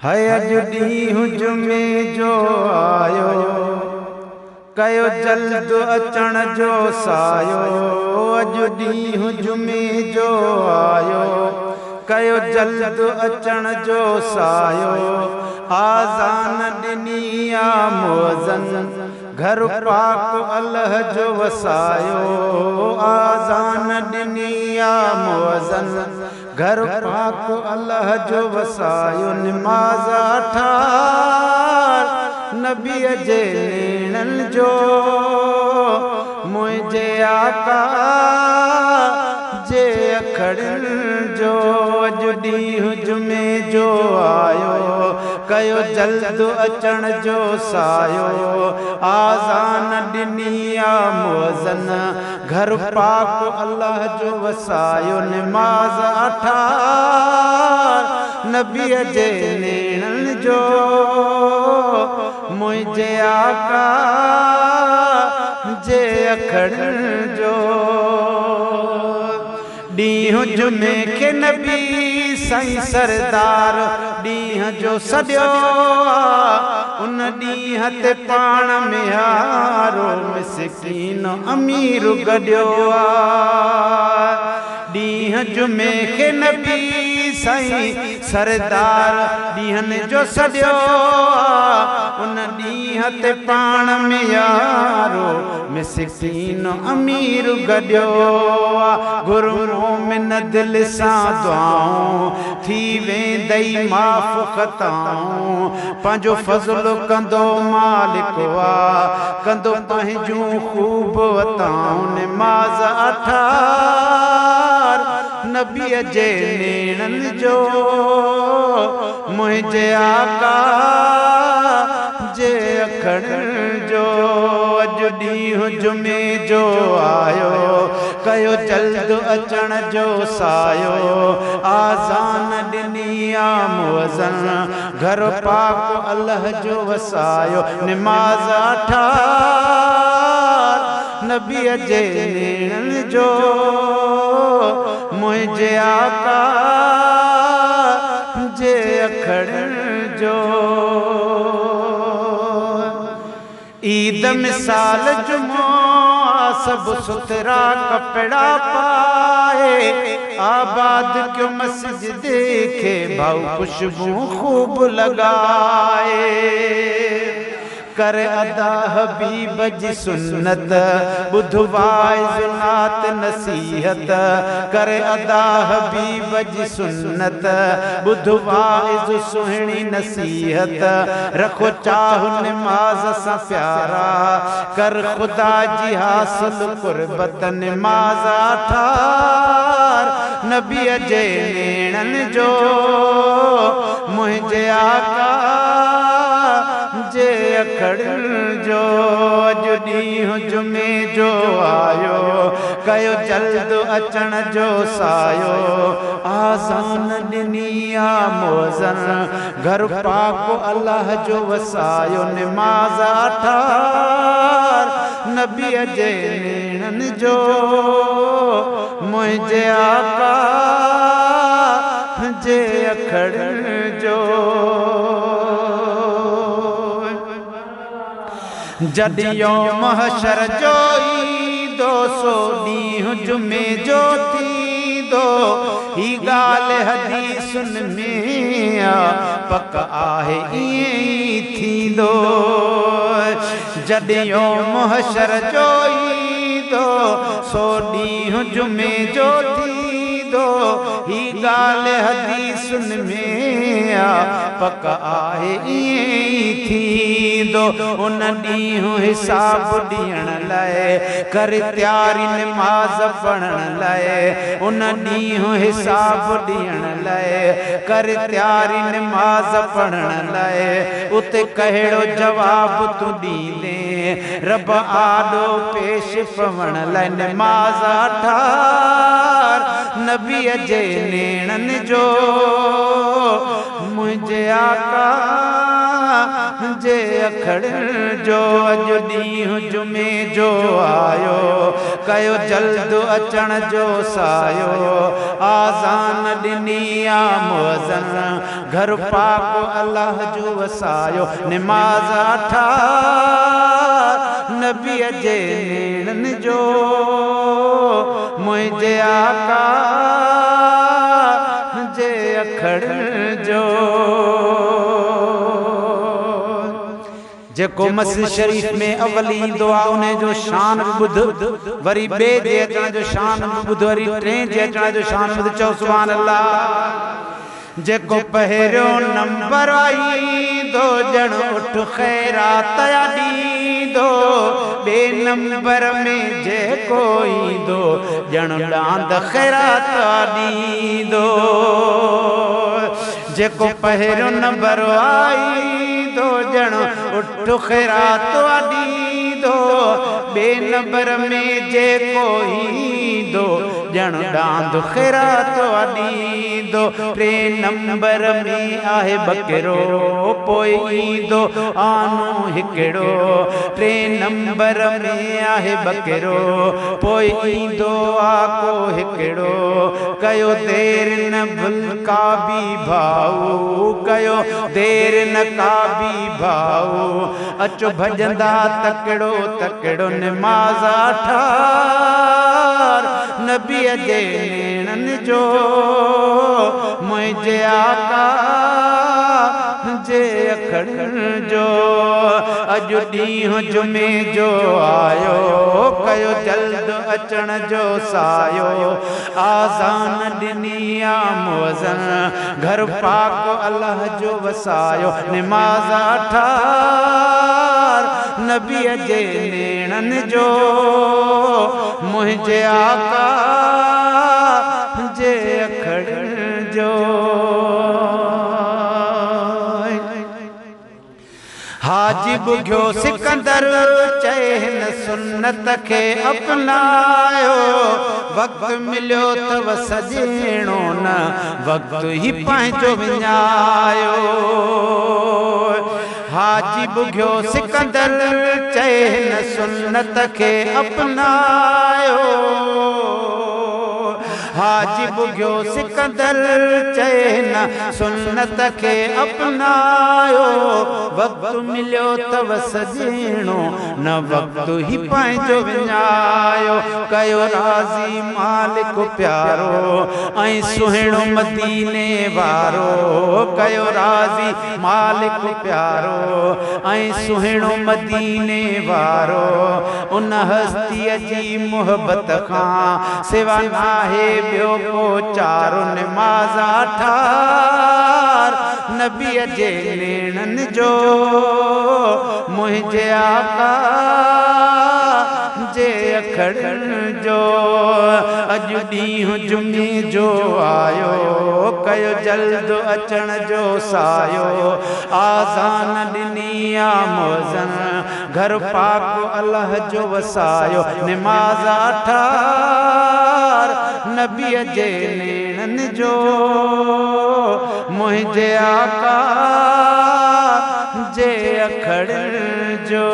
है अॼु ॾींहुं जुमे जो आयो, कयो जल्द अचण जो सायो। अॼु ॾींहुं जुमे जो आयो, कयो जल्द अचण जो सायो। आज़ान ॾिनी आ मुअज़्ज़न, घर पाक अल्लाह जो वसायो। आज़ान ॾिनी आ मुअज़्ज़न, घर पाक अल्लाह जो वसायो। निमाज़ ठार नबीअ जे नेणनि जो, मुंहिंजे आका जे अखड़नि जो। अॼु ॾींहुं जुमे जो आयो, कयो जल्द अचण जो सायो। आज़ान ॾिनी आ मुअज़्ज़न, घर पाक अल्लाह जो वसायो। निमाज़ ठार नबीअ जे नेणनि जो, मुंहिंजे आका जे अखड़नि जो। ॾींहुं जुमे खे नबी साईं सरदार ॾींहं जो सॼो आ, उन ॾींहं ते पाण में हारो मिसकीन अमीर गॾियो आ। ॾींहं जुमे खे नबी साईं सरदार ॾींहंनि जो सॼो आ, उन ॾींहं ते पाण में यारो मिसकीन अमीर गॾियो आ। गुरु मोमिन दिलि सां दुआऊं, थी वेंदई माफ़ ख़ताऊं। पंहिंजो फज़्ल कंदो मालिक आ, कंदो पंहिंजूं ख़ूब अताऊं। निमाज़ ठार नबीअ जे नेणनि जो, मुंहिंजे आका जे अखड़नि जो। अॼु ॾींहुं जुमे जो आयो, कयो जल्द अचण जो सायो। आज़ान ॾिनी आ मुअज़्ज़न, घर पाक अल्लाह जो वसायो। निमाज़ ठार नबीअ जे नेणनि जो, मुंहिंजे आका जे अखड़नि जो। ईद मिसाल जुमो सब सुथरा कपड़ा पाए, आबाद क्यों मस्जिद के भाव खुशबू खूब लगाए। कर अदा हबीब जी सुन्नत, बुधवाए जुनात नसीहत। कर अदा हबीब जी सुन्नत, बुधवाए सुहिणी नसीहत। रखो चाहु निमाज़ सां प्यारा, कर खुदा जी हासिल कुर्बत। निमाज़ ठार नबीअ जे नेणनि जो, मुंहिंजे आका जे अखड़नि जो। अॼु ॾींहुं जुमे जो आयो, कयो जल्द अचण जो सायो। आज़ान ॾिनी आ मुअज़्ज़न, घर पाक अल्लाह जो वसायो। निमाज़ ठार नबीअ जे नेणनि जो, मुंहिंजे आका जे अखड़नि जो। जॾहिं यौम हशर जो ईंदो, सो ॾींहुं जुमे जो थींदो। ही ॻाल्हि हदीसुनि में आ, पक आहे ईअं ई थींदो। जॾहिं यौम हशर जो ईंदो, सो ॾींहुं जुमे जो थींदो। ही ॻाल्हि हदीसुनि में आ, पक आहे ईअं ई थींदो। उन ॾींहुं हिसाब ॾियण लाइ कर तयारी निमाज़ पढ़ण लाइ। उन ॾींहुं हिसाब ॾियण लाइ कर तयारी निमाज़ पढ़ण लाइ। उते कहिड़ो जवाब तूं ॾींदे, रब आॾो पेश पवण लाइ। निमाज़ ठार नबीअ जे नेणनि जो, मुंहिंजे आका जे अखड़ जो अज ॾींहुं जुमे जो आयो कयो जल्द अचण जो सायो आज़ान ॾिनी आ मुअज़्ज़न घर पाक अल्लाह जो वसायो निमाज़ ठार नबीअ जे नेणनि जो मुंहिंजे आका जे अखड़ जो जेको मस्जिद शरीफ में अवली ईंदो आहे उन जो शान ॿुध वरी ॿिए जे अचण जो शान ॿुध वरी टे जे अचण जो शान ॿुध चओ सुभान अल्लाह जेको पहिरियों नंबर ईंदो ॼण उठ ख़ैरात ॾींदो ॿिए नंबर में जेको ईंदो ॼण ॾांद ख़ैरात ॾींदो जेको पहिरियों नंबर ईंदो ॼण उठ ख़ैरात ॾींदो ॿिए नंबर में जेको ईंदो ॼण ॾांद ख़ैरात ॾींदो टे नंबर में आहे बकरो पोइ ईंदो आनो हिकिड़ो टे नंबर में आहे बकरो पोइ ईंदो आको हिकिड़ो कयो देर न भुल का बि भाऊ कयो देर न का बि भाऊ अचो भजंदा तकड़ो तकड़ो निमाज़ ठार नबीअ जे नेणनि जो मुंहिंजे आका जे अखड़ जो अॼु ॾींहुं जुमे जो आयो कयो जल्द अचण जो सायो आज़ान ॾिनी आ मुअज़्ज़न घर पाक अल्लाह जो वसायो निमाज़ ठार नबीअ जे नेणनि जो मुंहिंजे आका जे अखड़ जो हाजिब घियो सिकंदर चए हिन सुन्नत खे अपनायो वक्त मिलियो तव सजेणो न वक्त ही पंहिंजो विञायो हाजिब घियो सिकंदर चए हिन सुन्नत खे अपनायो हाजिब घियो सिकंदर चए न सुन्नत खे अपनायो वक्त मिलियो तव सजेणो न वक्त ही पंहिंजो विञायो कयो राज़ी मालिक प्यारो ऐं सुहिणो मदीने वारो कयो राज़ी मालिक प्यारो ऐं सुहिणो मदीने वारो उन हस्तीअ जी मुहबत खां सिवा नाहे ॿियो को चारो निमाज़ ठार नबीअ जे नेणनि जो मुंहिंजे आका जे अखड़ जो अॼु ॾींहुं जुमे जो आयो कयो जल्द अचण जो सायो आज़ान ॾिनी आ मुअज़्ज़न घर पाक अल्लाह जो वसायो निमाज़ ठार नबीअ जे नेणनि जो मुंहिंजे आका जे अखड़ जो